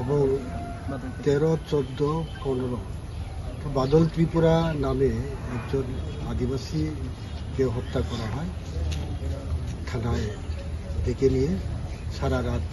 এবং 13, 14, 15 বাদল ত্রিপুরা নামে একজন আদিবাসীকে হত্যা করা হয়। থানায় ডেকে নিয়ে সারা রাত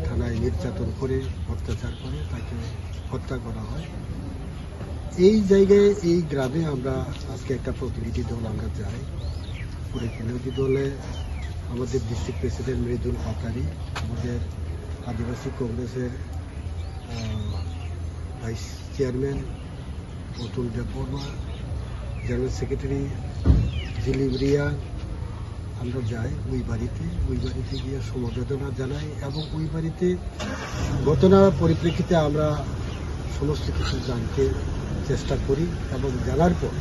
থানায় নির্যাতন করে অত্যাচার করে তাকে হত্যা করা হয়। এই জায়গায় এই গ্রামে আমরা আজকে একটা প্রতিনিধি দল আমরা যাই। প্রতিনিধি দলে আমাদের ডিস্ট্রিক্ট প্রেসিডেন্ট মৃদুল পাতারি, আমাদের আদিবাসী কংগ্রেসের vice chairman Atul Debbarma, general secretary Dilip Riya, আমরা যাই ওই বাড়িতে গিয়ে সমবেদনা জানাই এবং ওই বাড়িতে ঘটনার পরিপ্রেক্ষিতে আমরা সমস্ত কিছু জানতে চেষ্টা করি এবং জানার পর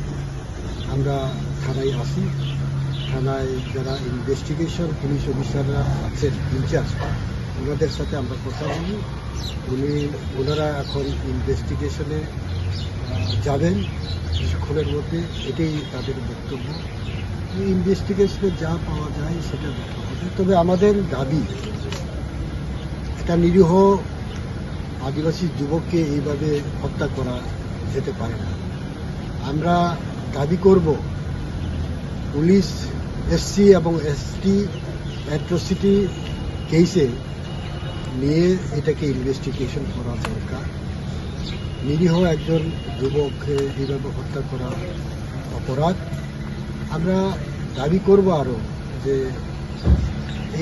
আমরা থানায় আসি। থানায় যারা ইনভেস্টিগেশন পুলিশ অফিসাররা আছেন ইনচার্জ, ওনাদের সাথে আমরা কথা বলি। ওনারা এখন ইনভেস্টিগেশনে যাবেন কিছুক্ষণের মধ্যে, এটাই তাদের বক্তব্য। ইনভেস্টিগেশনে যা পাওয়া যায় সেটা দেখা হবে। তবে আমাদের দাবি, একটা নিরীহ আদিবাসী যুবককে এইভাবে হত্যা করা যেতে পারে না। আমরা দাবি করব পুলিশ এসসি এবং এসটি অ্যাট্রোসিটি কেসে নিয়ে এটাকে ইনভেস্টিগেশন করা দরকার। নিরীহ একজন যুবককে এইভাবে হত্যা করা অপরাধ। আমরা দাবি করব আরও যে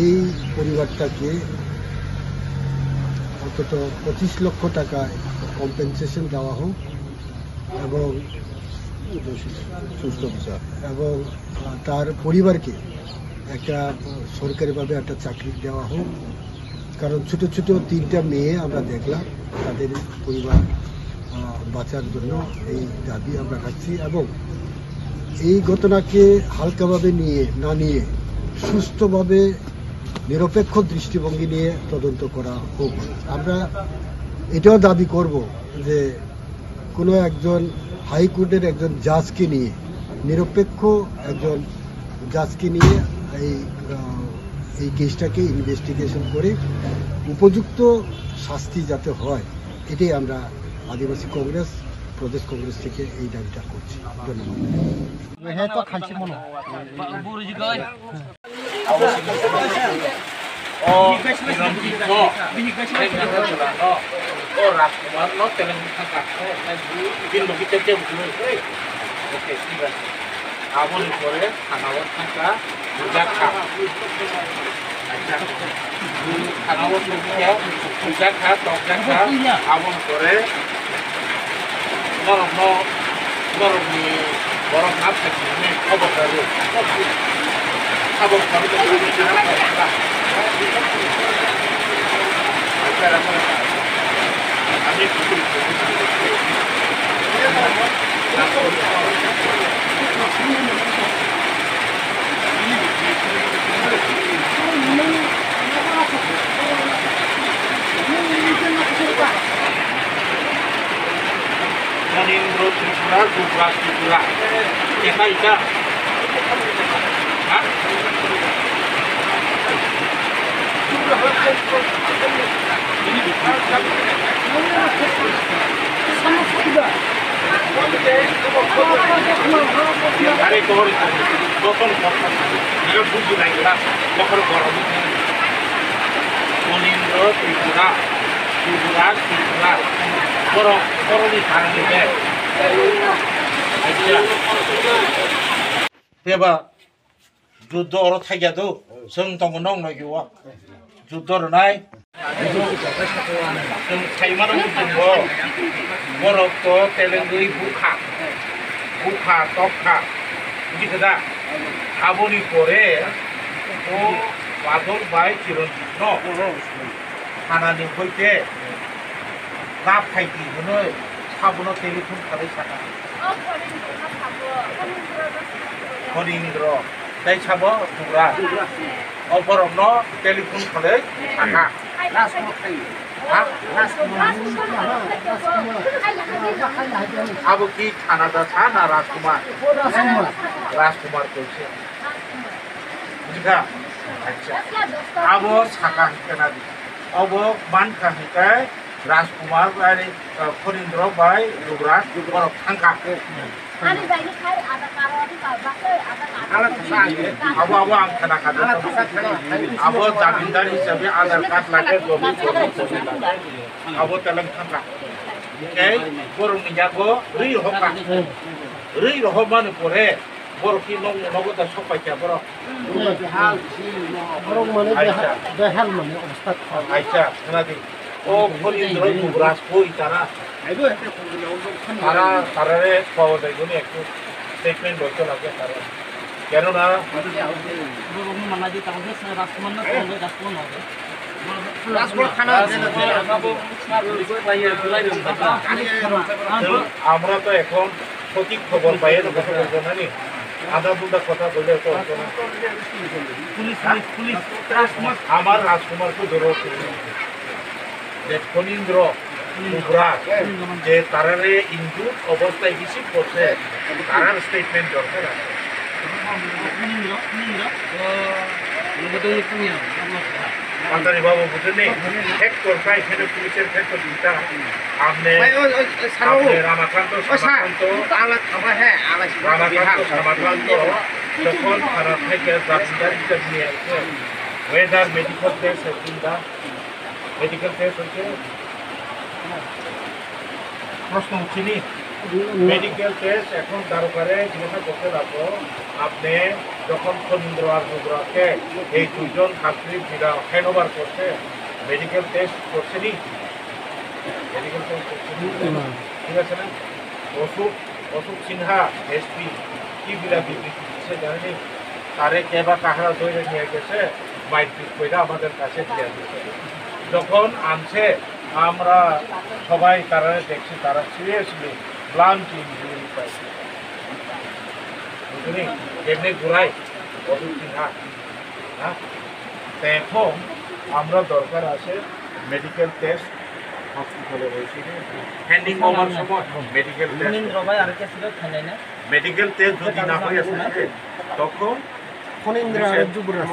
এই পরিবারটাকে অন্তত 25 লক্ষ টাকায় কম্পেনসেশন দেওয়া হোক এবং সুস্থ বিচার, এবং তার পরিবারকে একটা সরকারিভাবে একটা চাকরি দেওয়া হোক। কারণ ছোট ছোট 3টা মেয়ে আমরা দেখলাম, তাদের পরিবার বাঁচার জন্য এই দাবি আমরা রাখছি এবং এই ঘটনাকে হালকাভাবে না নিয়ে সুস্থভাবে নিরপেক্ষ দৃষ্টিভঙ্গি নিয়ে তদন্ত করা হোক। আমরা এটাও দাবি করব যে কোনো একজন হাইকোর্টের একজন জাজকে নিয়ে, নিরপেক্ষ একজন জাজকে নিয়ে এই কেসটাকে ইনভেস্টিগেশন করে উপযুক্ত শাস্তি যাতে হয়, এটাই আমরা আদিবাসী কংগ্রেস প্রদেশ কংগ্রেস থেকে এই দাবিটা করছি। Monindro Tripura, Gubras Tripura. Kita ika. Hah? Hari kau itu, dokter dokter. Dia bujuk lagi lah. Dokter koran. Monindro Tripura, Gubras Tripura. Koran di sana ni deh. Tiba, jodoh orang thaya tu, seng tong nong lagi wah. Jodoh nai, seng thaya mana mungkin wah. Orang tu telengui buka topka, begitu dah. Aboni kore, oh wadon baik kirun no. Karena ni koi lap thai di mana. Kabuno telepon kali sana. Monindro, dah coba turun. Orang no telepon kali sana. Abu ki Canada sana Rajkumar tu sih. Jika, abu sakah kenadi. Abu ban kah Rajkumar বাই ফণীন্দ্র বাই যুবরাজ বরফ থাঙ্কা আবো আবো आं खोनाखादों आबो जामिनदार हिसाबै आधार कार्ड लागे गबि आबो तेलं थांगा ओके बरंनि जागो रै रहमानो परे बरफि नगो दा सफायखा बरफ আচ্ছা खोनादों ও ফণীন্দ্র যুবরাজ কই তারা তারারে পাওয়া যায় বলে একটু স্টেটমেন্ট বলতে লাগে তারা কেননা আমরা তো এখন সঠিক খবর পাই কথা বলবো না নি আধা দুটা কথা বলে তো আমার রাজকুমারকে ধরো যে ফণীন্দ্র যুবরাজ যে তারারে ইনজুর অবস্থায় রিসিভ করছে তারার স্টেটমেন্ট দরকার আছে আন্দারি বাবু বুঝেনি এক করকা এখানে পুলিশের ক্ষেত্রে দুটা আপনি রামাকান্ত যখন থানা থেকে জামিনদার হিসাব নিয়ে আসছে ওয়েদার মেডিকেল টেস্ট চিন্তা মেডিকেল টেস্ট হচ্ছে প্রশ্ন উঠিনি মেডিকেল টেস্ট এখন দরকারে জিজ্ঞাসা করতে রাখবো আপনি যখন ফণীন্দ্র আর যুবরাজকে এই দুজন ছাত্রী হ্যান্ড ওভার করছে মেডিকেল টেস্ট করছেনি মেডিকেল টেস্ট করছেনি ঠিক আছে না অশোক সিনহা এসপি কি বিবিধি দিচ্ছে জানেনি তারে কে বা কাহারা ধরে নিয়ে গেছে মাইটপিট করে আমাদের কাছে দিয়ে দিচ্ছে যখন আনছে আমরা সবাই তারা দেখছি তারা সিরিয়াসলি ব্লান্ট ইনজুরি পাইছে বুঝলি এমনি ঘোরাই অশোক সিনহা হ্যাঁ এখন আমরা দরকার আছে মেডিকেল টেস্ট হসপিটালে হয়েছি হ্যান্ডিং ওভার সময় মেডিকেল টেস্ট যদি না হয়ে আসে তখন ফণীন্দ্র যুবরাজ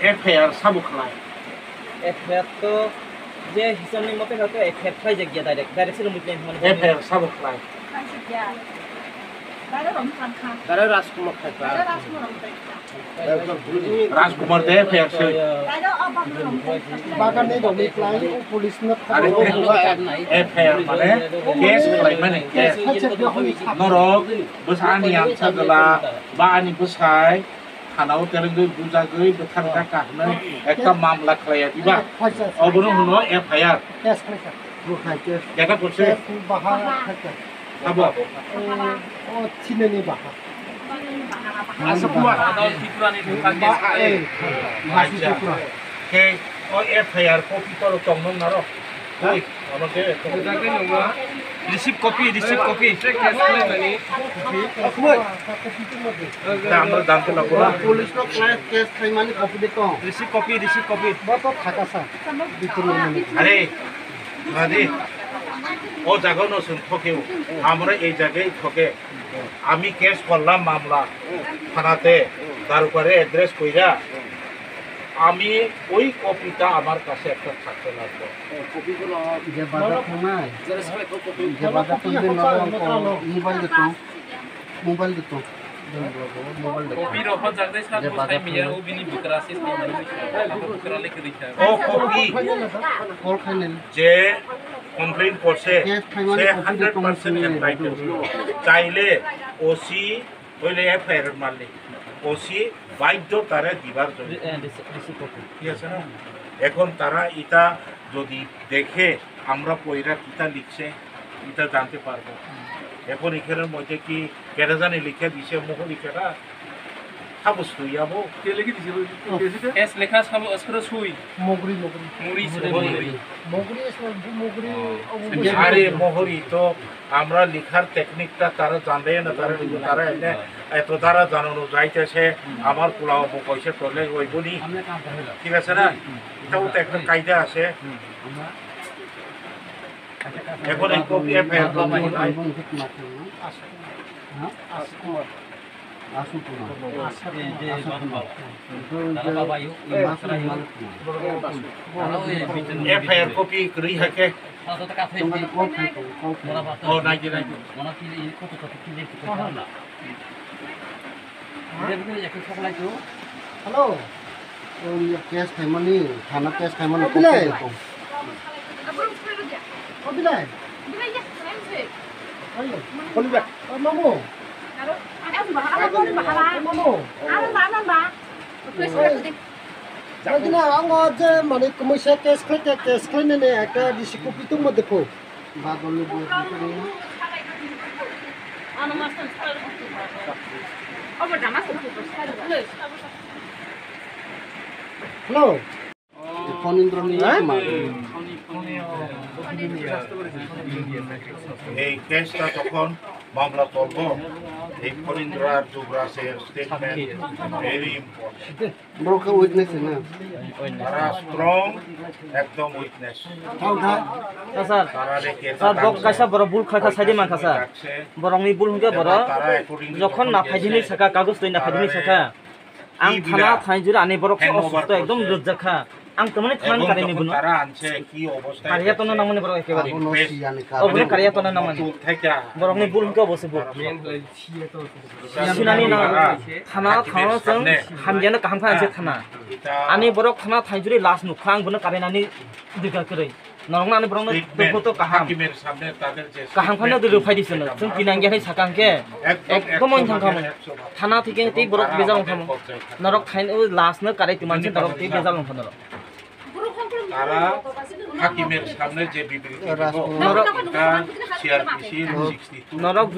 এফআইআর সাবু খালায় এফআইআর তো যে হিসাবনি মতে হয়তো এফআইআর খাই জায়গা ডাইরেক্ট সিরম মিটলেন মানে এফআইআর সাবু খালায় राजकुमार दे फेर से बागान नहीं डोबी प्लान पुलिस ने एफआईआर माने केस खालाय माने केस नरक बसानि आमसागला बानि बसाय थानाव तेलंगु बुजागै बथारगा काखनो एकटा मामला खालाया दिबा अबनो हुनो एफआईआर केस खालाय रुखाय केस केटा करसे बाहा खालाय आबो ओ चिनेनि बाहा राजकुमार আদালত ত্রিপুরানি ঢোকা আচ্ছা কে ও এফআইআর কপি তো তংন নারো কই আমাকে রিসিভ কপি কেস করে মানে আমরা জানতে লাগবো না पुलिस नो क्लास केस खालाय माने कपि देखो রিসিভ কপি बतो थाकासा बितुरनि আরে মাদি ও জায়গা নসুন ঠকেও আমরা এই জায়গায় ঠকে আমি কেস করলাম মামলা থানাতে তার উপরে অ্যাড্রেস কইরা আমি ওই কপিটা আমার কাছে একটা থাকতে লাগবে যে বাজার থানায় যে বাজার থানায় মোবাইল দিত কপি রহ জাগদাই সাথ বসাই মিয়া ও বিনি বুকরাসি বুকরা লিখে দিছা ও কপি কল খাইলেন যে কমপ্লেইন করছে সে 100% এন্টাইটেল চাইলে ওসি হইলে এফআইআর মারলে ওসি বাধ্য তারা দিবার জন্য ঠিক আছে না এখন তারা এটা যদি দেখে আমরা পয়রা কিতা লিখছে এটা জানতে পারবো এখন এখানের মধ্যে কি কেন জানি লিখে দিছে মোহ লিখেরা হাবো সুইয়াবো এস লেখা সাবো আসরে সুই মগরি মুড়ি সুই মগরি আরে মোহরি তো আমরা লেখার টেকনিকটা তারা জানবে না তারা এনে এত তারা জানানো যাইতেছে আমার পোলাও কইছে তোলে ওইগুলি ঠিক আছে না এটাও তো একটা কায়দা আছে এখন এই কপি এফআইআর কপি করি হাকে ও নাকি হ্যালো কেস খাইমানি থানা কেস খাইমানি বিলাই কপি ও বিলাই বলিবা মামু মামু Lagi ang aja mana komisi kes kene একটা ডিসি কপি তো মধ্যে কো বাদলে বই হ্যালো ফণীন্দ্র নিয়ে এই কেসটা তখন মামলা চলবো এই ফরিন্দ্র আর যুবরাজের statement very important broker witness না তারা স্ট্রং একদম উইকনেস স্যার তারা রেখে স্যার বক কাইসা বড় বুল খাখা সাইডে মানখাসা বরংনি বুল হুকে বড় যখন না ফাইদিনি সাকা কাগজ তৈ না ফাইদিনি সাকা আং থানা থাইজুর আনি বড় অসুস্থ একদম লজ্জাখা আং তমনে থান কারেনি বুনো তারা আনছে কি অবস্থা কারিয়া তনা নামনে বড় একেবারে নসিয়ানি কা অবনে কারিয়া তনা নামনে থেকে বরংনি বুল হুকে বসে বুক সিনানি না থানা থানা जों हामजानो गाहाम खानसे थाना आनि बरक थाना थाइजुरि लास नुखा आं बनो कारेनानि दिगा करै नरंना आनि बरंनो दोफोतो गाहाम হাকিমের সামনে তাদের যে गाहाम खानो दिलु फाइदिसनो जों किनांगियाखै साकांके एकदम मन थांखामो थाना थिके ति बरक बेजाल खामो नरक थाइन लासनो कारै तिमानसे नरक ति बेजाल खानो তারা হাকিমের সামনে যে বিবৃতি দিব नरक এটা সিআরপিসি 62 नरक